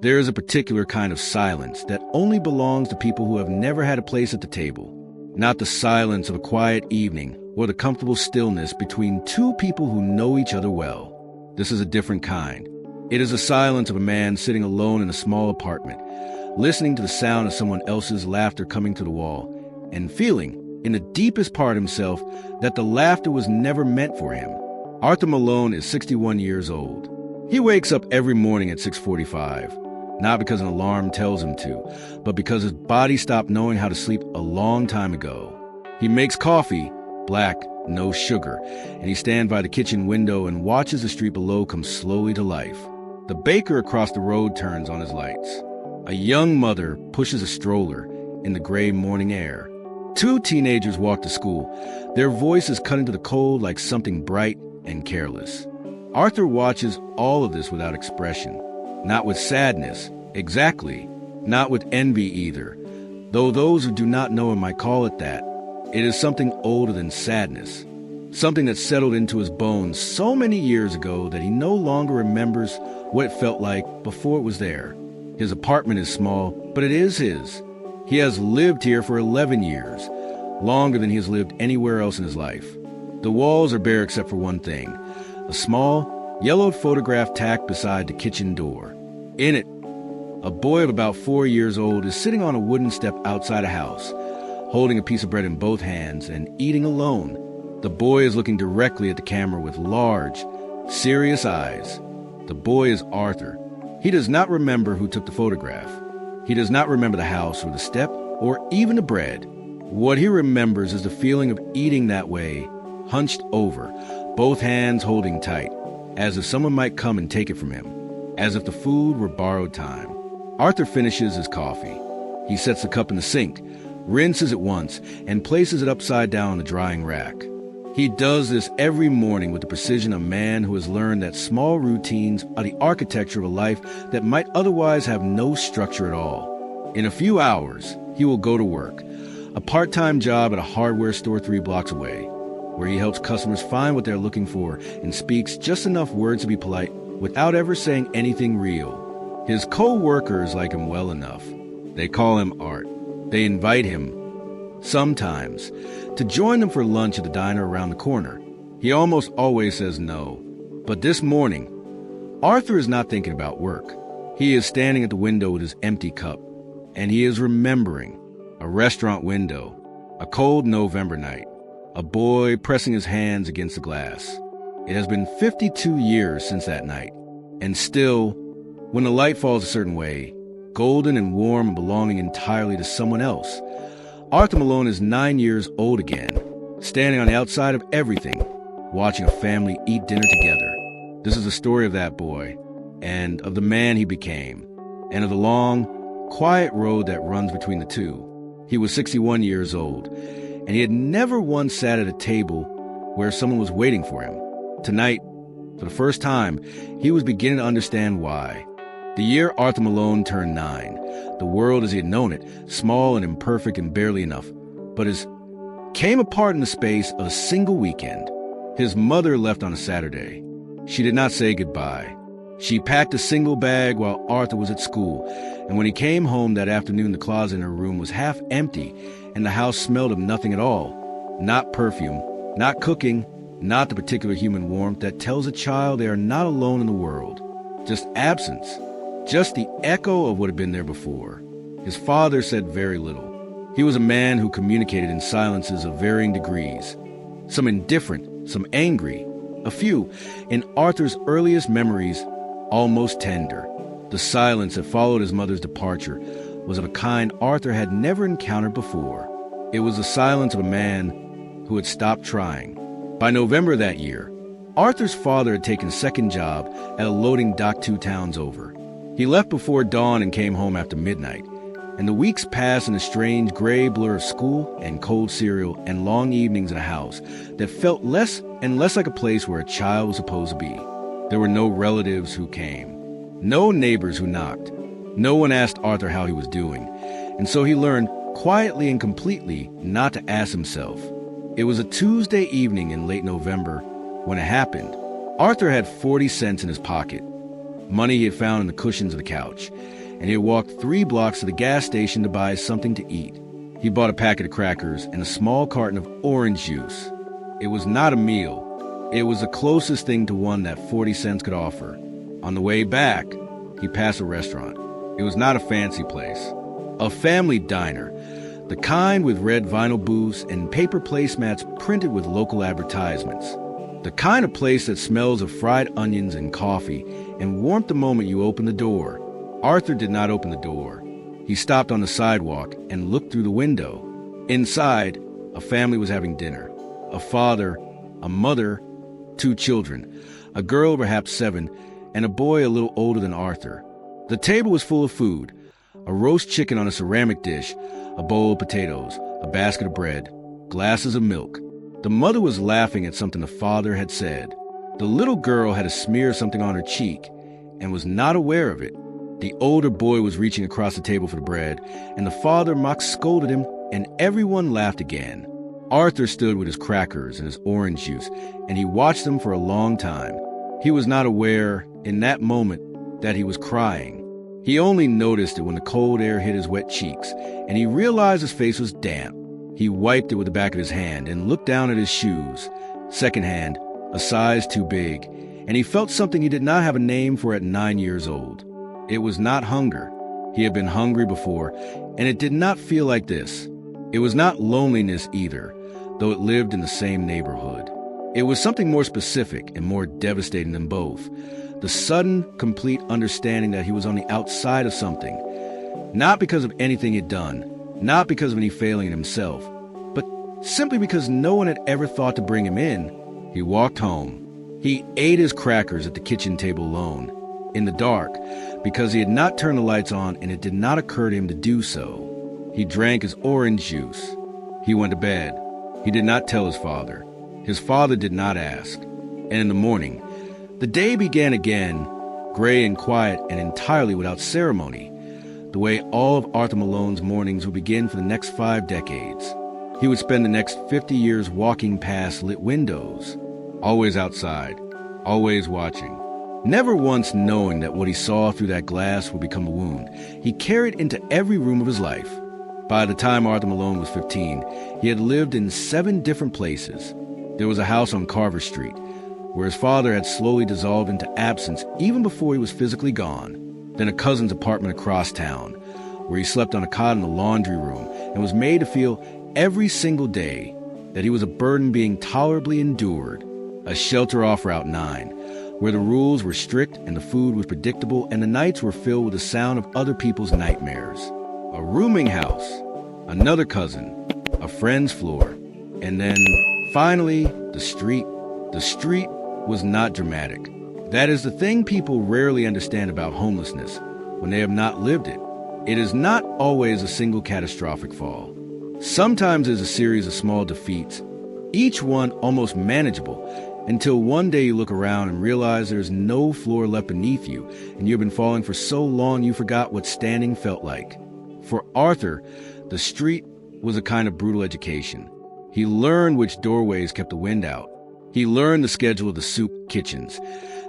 There is a particular kind of silence that only belongs to people who have never had a place at the table. Not the silence of a quiet evening or the comfortable stillness between two people who know each other well. This is a different kind. It is the silence of a man sitting alone in a small apartment, listening to the sound of someone else's laughter coming to the wall, and feeling, in the deepest part of himself, that the laughter was never meant for him. Arthur Malone is 61 years old. He wakes up every morning at 6:45, not because an alarm tells him to, but because his body stopped knowing how to sleep a long time ago. He makes coffee, black, no sugar, and he stands by the kitchen window and watches the street below come slowly to life. The baker across the road turns on his lights. A young mother pushes a stroller in the gray morning air. Two teenagers walk to school, their voices cut into the cold like something bright and careless. Arthur watches all of this without expression, not with sadness, exactly, not with envy either, though those who do not know him might call it that. It is something older than sadness, something that settled into his bones so many years ago that he no longer remembers what it felt like before it was there. His apartment is small, but it is his. He has lived here for 11 years, longer than he has lived anywhere else in his life. The walls are bare except for one thing, a small, yellowed photograph tacked beside the kitchen door. In it, a boy of about 4 years old is sitting on a wooden step outside a house, holding a piece of bread in both hands and eating alone. The boy is looking directly at the camera with large, serious eyes. The boy is Arthur. He does not remember who took the photograph. He does not remember the house or the step or even the bread. What he remembers is the feeling of eating that way, hunched over, both hands holding tight, as if someone might come and take it from him, as if the food were borrowed time. Arthur finishes his coffee. He sets the cup in the sink, rinses it once, and places it upside down on the drying rack. He does this every morning with the precision of a man who has learned that small routines are the architecture of a life that might otherwise have no structure at all. In a few hours, he will go to work, a part-time job at a hardware store 3 blocks away, where he helps customers find what they're looking for and speaks just enough words to be polite without ever saying anything real. His co-workers like him well enough. They call him Art. They invite him, sometimes, to join them for lunch at the diner around the corner. He almost always says no. But this morning, Arthur is not thinking about work. He is standing at the window with his empty cup, and he is remembering a restaurant window, a cold November night, a boy pressing his hands against the glass. It has been 52 years since that night, and still, when the light falls a certain way, golden and warm and belonging entirely to someone else, Arthur Malone is 9 years old again, standing on the outside of everything, watching a family eat dinner together. This is the story of that boy, and of the man he became, and of the long, quiet road that runs between the two. He was 61 years old, and he had never once sat at a table where someone was waiting for him. Tonight, for the first time, he was beginning to understand why. The year Arthur Malone turned 9, the world as he had known it, small and imperfect and barely enough, but came apart in the space of a single weekend. His mother left on a Saturday. She did not say goodbye. She packed a single bag while Arthur was at school, and when he came home that afternoon, the closet in her room was half empty, and the house smelled of nothing at all. Not perfume, not cooking, not the particular human warmth that tells a child they are not alone in the world. Just absence. Just the echo of what had been there before. His father said very little. He was a man who communicated in silences of varying degrees. Some indifferent, some angry. A few, in Arthur's earliest memories, almost tender. The silence that followed his mother's departure was of a kind Arthur had never encountered before. It was the silence of a man who had stopped trying. By November that year, Arthur's father had taken a second job at a loading dock 2 towns over. He left before dawn and came home after midnight, and the weeks passed in a strange gray blur of school and cold cereal and long evenings in a house that felt less and less like a place where a child was supposed to be. There were no relatives who came, no neighbors who knocked. No one asked Arthur how he was doing, and so he learned quietly and completely not to ask himself. It was a Tuesday evening in late November when it happened. Arthur had 40 cents in his pocket. money he had found in the cushions of the couch, and he had walked 3 blocks to the gas station to buy something to eat. He bought a packet of crackers and a small carton of orange juice. It was not a meal. It was the closest thing to one that 40 cents could offer. On the way back, he passed a restaurant. It was not a fancy place. A family diner, the kind with red vinyl booths and paper placemats printed with local advertisements. The kind of place that smells of fried onions and coffee and warmth the moment you open the door. Arthur did not open the door. He stopped on the sidewalk and looked through the window. Inside, a family was having dinner. A father, a mother, 2 children, a girl perhaps 7, and a boy a little older than Arthur. The table was full of food: a roast chicken on a ceramic dish, a bowl of potatoes, a basket of bread, glasses of milk. The mother was laughing at something the father had said. The little girl had a smear of something on her cheek and was not aware of it. The older boy was reaching across the table for the bread, and the father mock-scolded him, and everyone laughed again. Arthur stood with his crackers and his orange juice, and he watched them for a long time. He was not aware, in that moment, that he was crying. He only noticed it when the cold air hit his wet cheeks, and he realized his face was damp. He wiped it with the back of his hand and looked down at his shoes. Secondhand, a size too big, and he felt something he did not have a name for at 9 years old. It was not hunger. He had been hungry before, and it did not feel like this. It was not loneliness either, though it lived in the same neighborhood. It was something more specific and more devastating than both. The sudden, complete understanding that he was on the outside of something. Not because of anything he'd done, not because of any failing in himself, but simply because no one had ever thought to bring him in. He walked home. He ate his crackers at the kitchen table alone, in the dark, because he had not turned the lights on and it did not occur to him to do so. He drank his orange juice. He went to bed. He did not tell his father. His father did not ask. And in the morning, the day began again, gray and quiet and entirely without ceremony, the way all of Arthur Malone's mornings would begin for the next 5 decades. He would spend the next 50 years walking past lit windows, always outside, always watching. Never once knowing that what he saw through that glass would become a wound, he carried into every room of his life. By the time Arthur Malone was 15, he had lived in 7 different places. There was a house on Carver Street, where his father had slowly dissolved into absence even before he was physically gone. Then a cousin's apartment across town, where he slept on a cot in the laundry room and was made to feel every single day that he was a burden being tolerably endured. A shelter off Route 9, where the rules were strict and the food was predictable and the nights were filled with the sound of other people's nightmares. A rooming house, another cousin, a friend's floor, and then, finally, the street. The street was not dramatic. That is the thing people rarely understand about homelessness when they have not lived it. It is not always a single catastrophic fall. Sometimes it is a series of small defeats, each one almost manageable, until one day you look around and realize there is no floor left beneath you, and you've been falling for so long you forgot what standing felt like. For Arthur, the street was a kind of brutal education. He learned which doorways kept the wind out. He learned the schedule of the soup kitchens.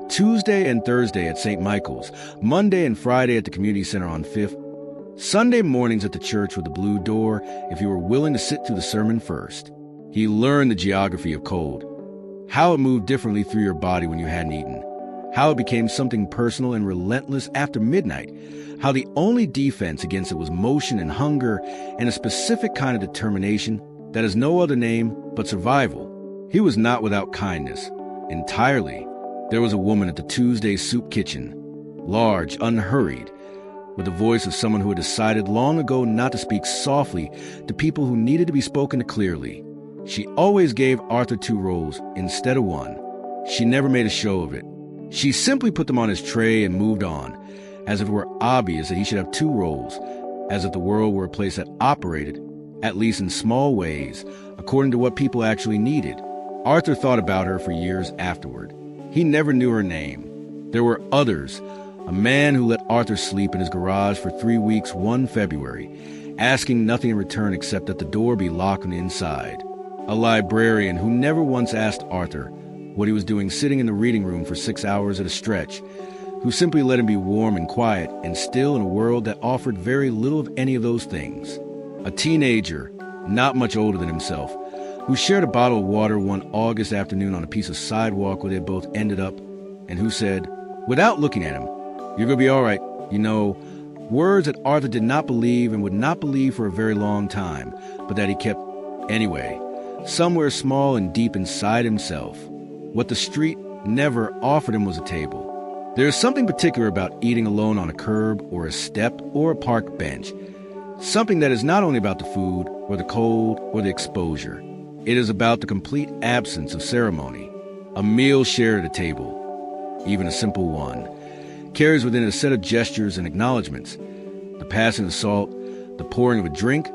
Tuesday and Thursday at St. Michael's, Monday and Friday at the community center on 5th, Sunday mornings at the church with the blue door if you were willing to sit through the sermon first. He learned the geography of cold, how it moved differently through your body when you hadn't eaten, how it became something personal and relentless after midnight, how the only defense against it was motion and hunger and a specific kind of determination that has no other name but survival. He was not without kindness, entirely. There was a woman at the Tuesday soup kitchen, large, unhurried, with the voice of someone who had decided long ago not to speak softly to people who needed to be spoken to clearly. She always gave Arthur 2 rolls instead of 1. She never made a show of it. She simply put them on his tray and moved on, as if it were obvious that he should have 2 rolls, as if the world were a place that operated, at least in small ways, according to what people actually needed. Arthur thought about her for years afterward. He never knew her name. There were others. A man who let Arthur sleep in his garage for 3 weeks one February, asking nothing in return except that the door be locked on the inside. A librarian who never once asked Arthur what he was doing sitting in the reading room for 6 hours at a stretch, who simply let him be warm and quiet and still in a world that offered very little of any of those things. A teenager, not much older than himself, who shared a bottle of water one August afternoon on a piece of sidewalk where they both ended up, and who said, without looking at him, "You're gonna be all right," words that Arthur did not believe and would not believe for a very long time, but that he kept anyway, somewhere small and deep inside himself. What the street never offered him was a table. There is something particular about eating alone on a curb or a step or a park bench. Something that is not only about the food or the cold or the exposure. It is about the complete absence of ceremony. A meal shared at a table, even a simple one, carries within it a set of gestures and acknowledgments. The passing of salt, the pouring of a drink,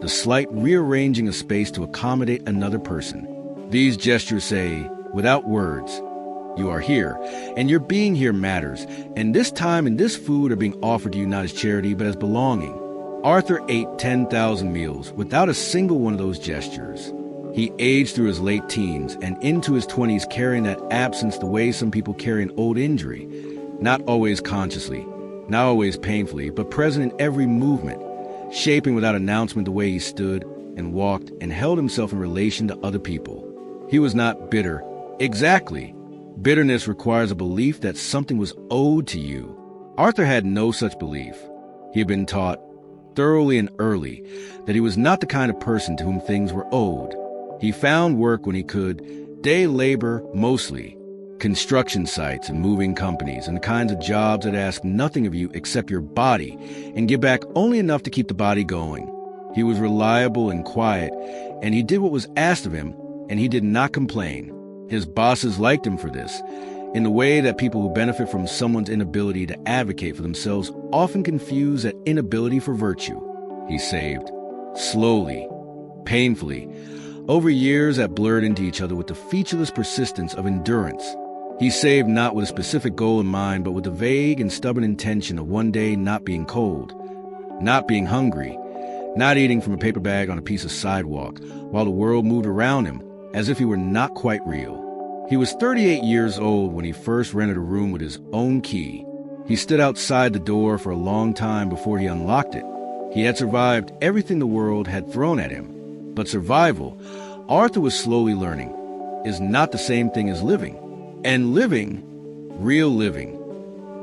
the slight rearranging of space to accommodate another person. These gestures say, without words, you are here, and your being here matters, and this time and this food are being offered to you not as charity, but as belonging. Arthur ate 10,000 meals without a single one of those gestures. He aged through his late teens and into his 20s carrying that absence the way some people carry an old injury, not always consciously, not always painfully, but present in every movement, shaping without announcement the way he stood and walked and held himself in relation to other people. He was not bitter. Exactly. Bitterness requires a belief that something was owed to you. Arthur had no such belief. He had been taught, thoroughly and early, that he was not the kind of person to whom things were owed. He found work when he could, day labor mostly, construction sites and moving companies, and the kinds of jobs that ask nothing of you except your body and give back only enough to keep the body going. He was reliable and quiet, and he did what was asked of him, and he did not complain. His bosses liked him for this, in the way that people who benefit from someone's inability to advocate for themselves often confuse that inability for virtue. He saved, slowly, painfully, over years that blurred into each other with the featureless persistence of endurance. He saved not with a specific goal in mind, but with the vague and stubborn intention of one day not being cold, not being hungry, not eating from a paper bag on a piece of sidewalk, while the world moved around him as if he were not quite real. He was 38 years old when he first rented a room with his own key. He stood outside the door for a long time before he unlocked it. He had survived everything the world had thrown at him. But survival, Arthur was slowly learning, is not the same thing as living. And living, real living,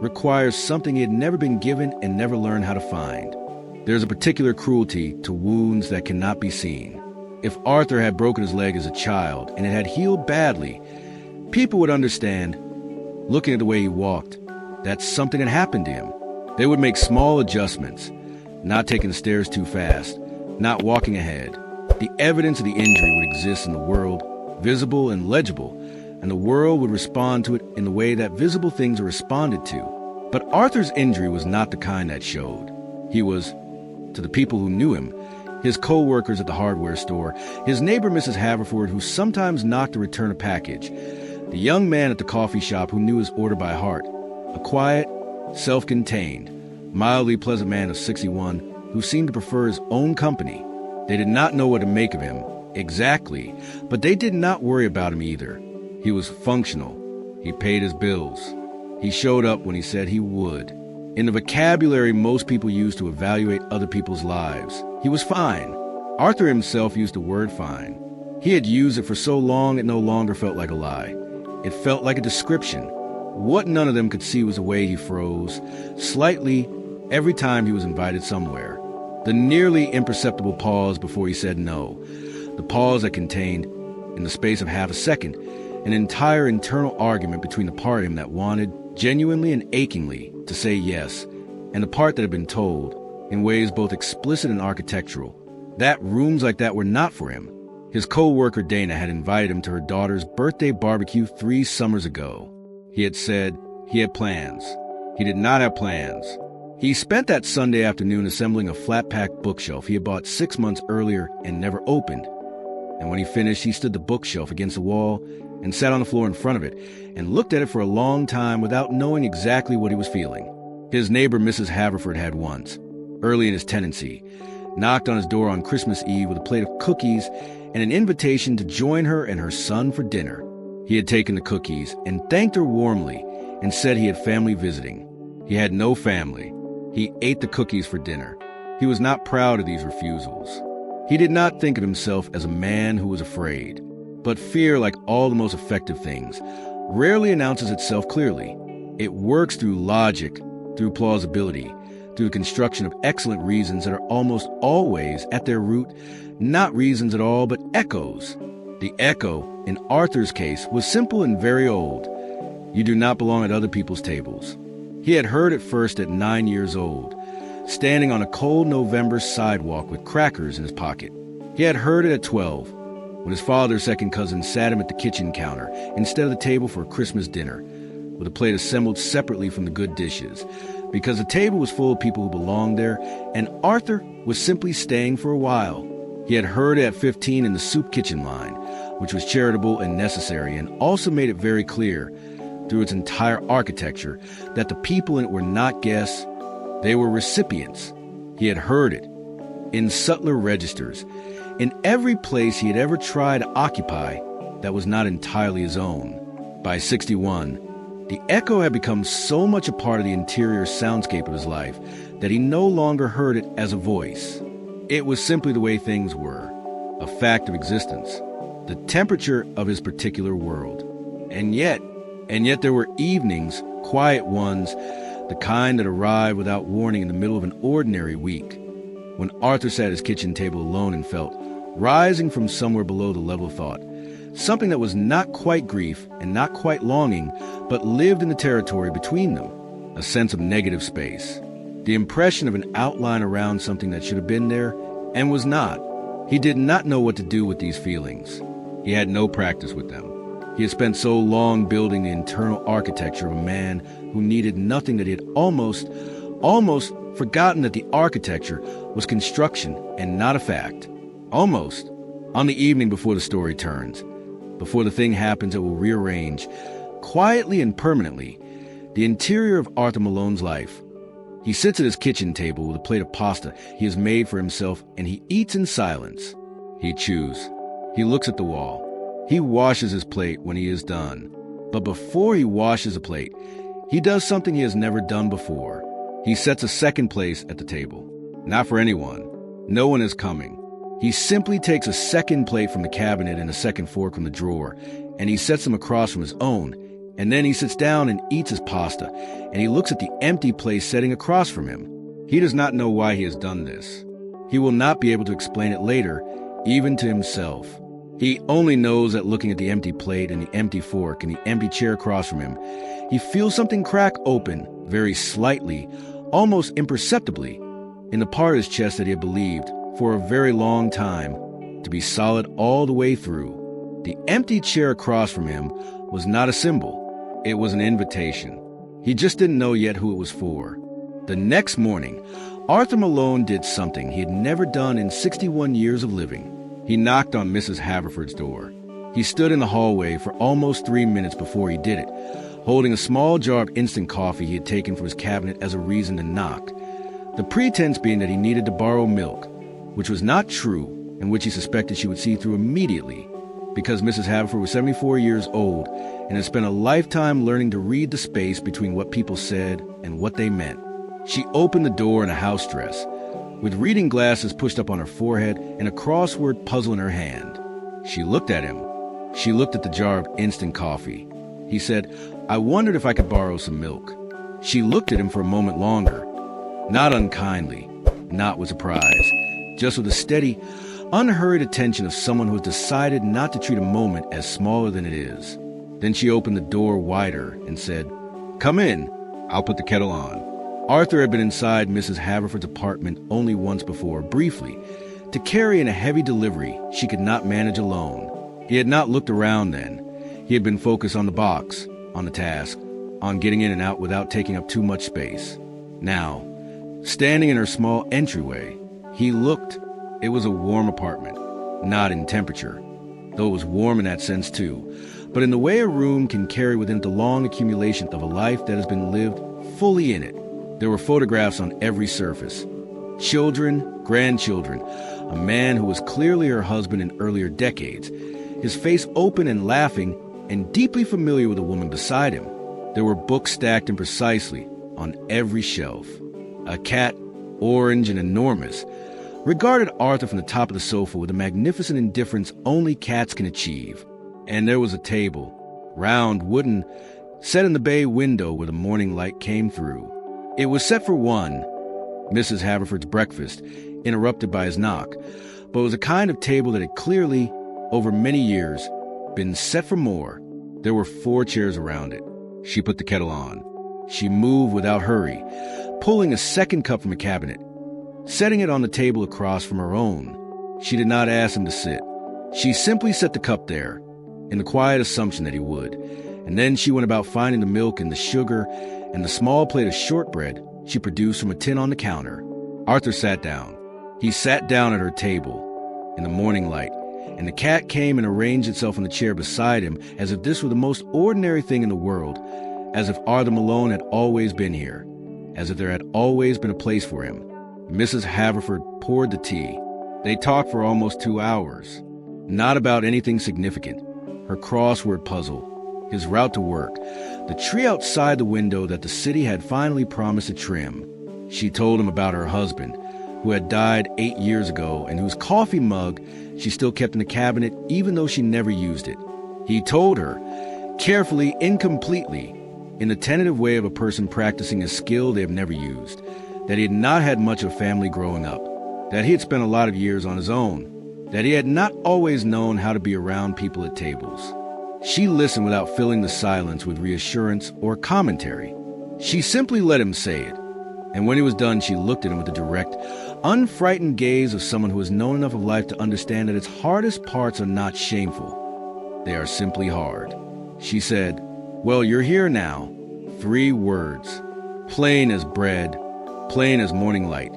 requires something he had never been given and never learned how to find. There's a particular cruelty to wounds that cannot be seen. If Arthur had broken his leg as a child and it had healed badly, people would understand, looking at the way he walked, that something had happened to him. They would make small adjustments, not taking the stairs too fast, not walking ahead. The evidence of the injury would exist in the world, visible and legible, and the world would respond to it in the way that visible things are responded to. But Arthur's injury was not the kind that showed. He was, to the people who knew him, his co-workers at the hardware store, his neighbor Mrs. Haverford, who sometimes knocked to return a package, the young man at the coffee shop who knew his order by heart, a quiet, self-contained, mildly pleasant man of 61 who seemed to prefer his own company. They did not know what to make of him, exactly, but they did not worry about him either. He was functional. He paid his bills. He showed up when he said he would. In the vocabulary most people use to evaluate other people's lives, he was fine. Arthur himself used the word fine. He had used it for so long it no longer felt like a lie. It felt like a description. What none of them could see was the way he froze, slightly, every time he was invited somewhere. The nearly imperceptible pause before he said no. The pause that contained, in the space of half a second, an entire internal argument between the part of him that wanted, genuinely and achingly, to say yes, and the part that had been told, in ways both explicit and architectural, that rooms like that were not for him. His co-worker Dana had invited him to her daughter's birthday barbecue 3 summers ago. He had said he had plans. He did not have plans. He spent that Sunday afternoon assembling a flat-pack bookshelf he had bought 6 months earlier and never opened. And when he finished, he stood the bookshelf against the wall and sat on the floor in front of it and looked at it for a long time without knowing exactly what he was feeling. His neighbor Mrs. Haverford had once, early in his tenancy, knocked on his door on Christmas Eve with a plate of cookies and an invitation to join her and her son for dinner. He had taken the cookies and thanked her warmly and said he had family visiting. He had no family. He ate the cookies for dinner. He was not proud of these refusals. He did not think of himself as a man who was afraid. But fear, like all the most effective things, rarely announces itself clearly. It works through logic, through plausibility, through the construction of excellent reasons that are almost always, at their root, not reasons at all, but echoes. The echo, in Arthur's case, was simple and very old. You do not belong at other people's tables. He had heard it first at 9 years old, standing on a cold November sidewalk with crackers in his pocket. He had heard it at 12, when his father's second cousin sat him at the kitchen counter instead of the table for a Christmas dinner, with a plate assembled separately from the good dishes, because the table was full of people who belonged there, and Arthur was simply staying for a while. He had heard it at 15 in the soup kitchen line, which was charitable and necessary, and also made it very clear, through its entire architecture, that the people in it were not guests, they were recipients. He had heard it in subtler registers, in every place he had ever tried to occupy that was not entirely his own. By 61, the echo had become so much a part of the interior soundscape of his life that he no longer heard it as a voice. It was simply the way things were, a fact of existence, the temperature of his particular world. And yet there were evenings, quiet ones, the kind that arrive without warning in the middle of an ordinary week, when Arthur sat at his kitchen table alone and felt, rising from somewhere below the level of thought, something that was not quite grief and not quite longing, but lived in the territory between them, a sense of negative space, the impression of an outline around something that should have been there and was not. He did not know what to do with these feelings. He had no practice with them. He had spent so long building the internal architecture of a man who needed nothing that he had almost forgotten that the architecture was construction and not a fact. Almost. On the evening before the story turns, before the thing happens that will rearrange, quietly and permanently, the interior of Arthur Malone's life. He sits at his kitchen table with a plate of pasta he has made for himself, and he eats in silence. He chews. He looks at the wall. He washes his plate when he is done. But before he washes the plate, he does something he has never done before. He sets a second place at the table. Not for anyone. No one is coming. He simply takes a second plate from the cabinet and a second fork from the drawer, and he sets them across from his own, and then he sits down and eats his pasta, and he looks at the empty place sitting across from him. He does not know why he has done this. He will not be able to explain it later, even to himself. He only knows that looking at the empty plate and the empty fork and the empty chair across from him, he feels something crack open, very slightly, almost imperceptibly, in the part of his chest that he had believed, for a very long time, to be solid all the way through. The empty chair across from him was not a symbol. It was an invitation. He just didn't know yet who it was for. The next morning, Arthur Malone did something he had never done in 61 years of living. He knocked on Mrs. Haverford's door. He stood in the hallway for almost 3 minutes before he did it, holding a small jar of instant coffee he had taken from his cabinet as a reason to knock, the pretense being that he needed to borrow milk, which was not true and which he suspected she would see through immediately, because Mrs. Haverford was 74 years old and had spent a lifetime learning to read the space between what people said and what they meant. She opened the door in a house dress, with reading glasses pushed up on her forehead and a crossword puzzle in her hand. She looked at him. She looked at the jar of instant coffee. He said, "I wondered if I could borrow some milk." She looked at him for a moment longer, not unkindly, not with surprise, just with a steady, unhurried attention of someone who has decided not to treat a moment as smaller than it is. Then she opened the door wider and said, "Come in. I'll put the kettle on." Arthur had been inside Mrs. Haverford's apartment only once before, briefly, to carry in a heavy delivery she could not manage alone. He had not looked around then. He had been focused on the box, on the task, on getting in and out without taking up too much space. Now, standing in her small entryway, he looked. It was a warm apartment, not in temperature, though it was warm in that sense too, but in the way a room can carry within it the long accumulation of a life that has been lived fully in it. There were photographs on every surface. Children, grandchildren, a man who was clearly her husband in earlier decades, his face open and laughing and deeply familiar with the woman beside him. There were books stacked in precisely on every shelf. A cat, orange and enormous, regarded Arthur from the top of the sofa with a magnificent indifference only cats can achieve. And there was a table, round, wooden, set in the bay window where the morning light came through. It was set for one, Mrs. Haverford's breakfast, interrupted by his knock, but it was a kind of table that had clearly, over many years, been set for more. There were 4 chairs around it. She put the kettle on. She moved without hurry, pulling a second cup from a cabinet, setting it on the table across from her own. She did not ask him to sit. She simply set the cup there, in the quiet assumption that he would, and then she went about finding the milk and the sugar and the small plate of shortbread she produced from a tin on the counter. Arthur sat down. He sat down at her table, in the morning light, and the cat came and arranged itself on the chair beside him as if this were the most ordinary thing in the world, as if Arthur Malone had always been here, as if there had always been a place for him. Mrs. Haverford poured the tea. They talked for almost 2 hours, not about anything significant. Her crossword puzzle, his route to work, the tree outside the window that the city had finally promised to trim. She told him about her husband, who had died 8 years ago and whose coffee mug she still kept in the cabinet even though she never used it. He told her, carefully, incompletely, in the tentative way of a person practicing a skill they have never used, that he had not had much of a family growing up, that he had spent a lot of years on his own, that he had not always known how to be around people at tables. She listened without filling the silence with reassurance or commentary. She simply let him say it, and when he was done, she looked at him with the direct, unfrightened gaze of someone who has known enough of life to understand that its hardest parts are not shameful. They are simply hard. She said, "Well, you're here now." 3 words. Plain as bread, plain as morning light,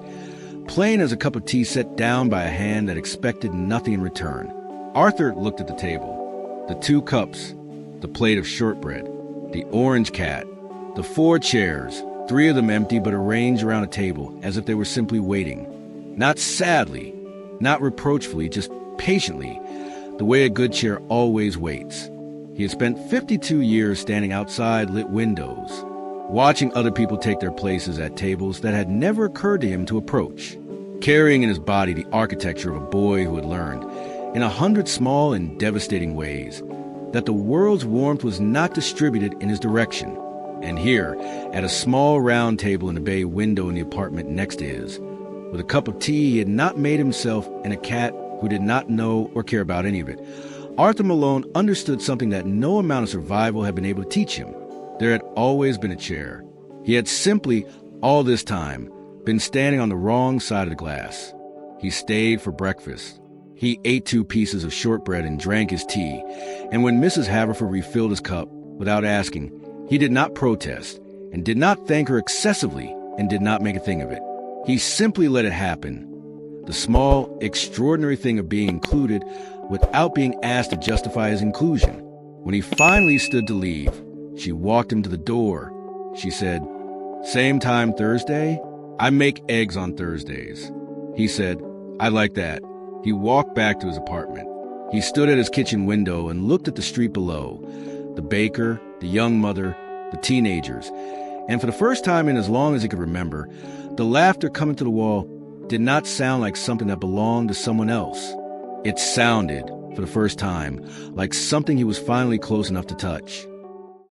plain as a cup of tea set down by a hand that expected nothing in return. Arthur looked at the table. The 2 cups, the plate of shortbread, the orange cat, the 4 chairs, 3 of them empty but arranged around a table as if they were simply waiting. Not sadly, not reproachfully, just patiently, the way a good chair always waits. He had spent 52 years standing outside lit windows, watching other people take their places at tables that had never occurred to him to approach, carrying in his body the architecture of a boy who had learned, in 100 small and devastating ways, that the world's warmth was not distributed in his direction. And here, at a small round table in the bay window in the apartment next to his, with a cup of tea he had not made himself and a cat who did not know or care about any of it, Arthur Malone understood something that no amount of survival had been able to teach him. There had always been a chair. He had simply, all this time, been standing on the wrong side of the glass. He stayed for breakfast. He ate 2 pieces of shortbread and drank his tea, and when Mrs. Haverford refilled his cup, without asking, he did not protest, and did not thank her excessively, and did not make a thing of it. He simply let it happen. The small, extraordinary thing of being included without being asked to justify his inclusion. When he finally stood to leave, she walked him to the door. She said, "Same time Thursday? I make eggs on Thursdays." He said, "I like that." He walked back to his apartment. He stood at his kitchen window and looked at the street below, the baker, the young mother, the teenagers, and for the first time in as long as he could remember, the laughter coming to the wall did not sound like something that belonged to someone else. It sounded, for the first time, like something he was finally close enough to touch.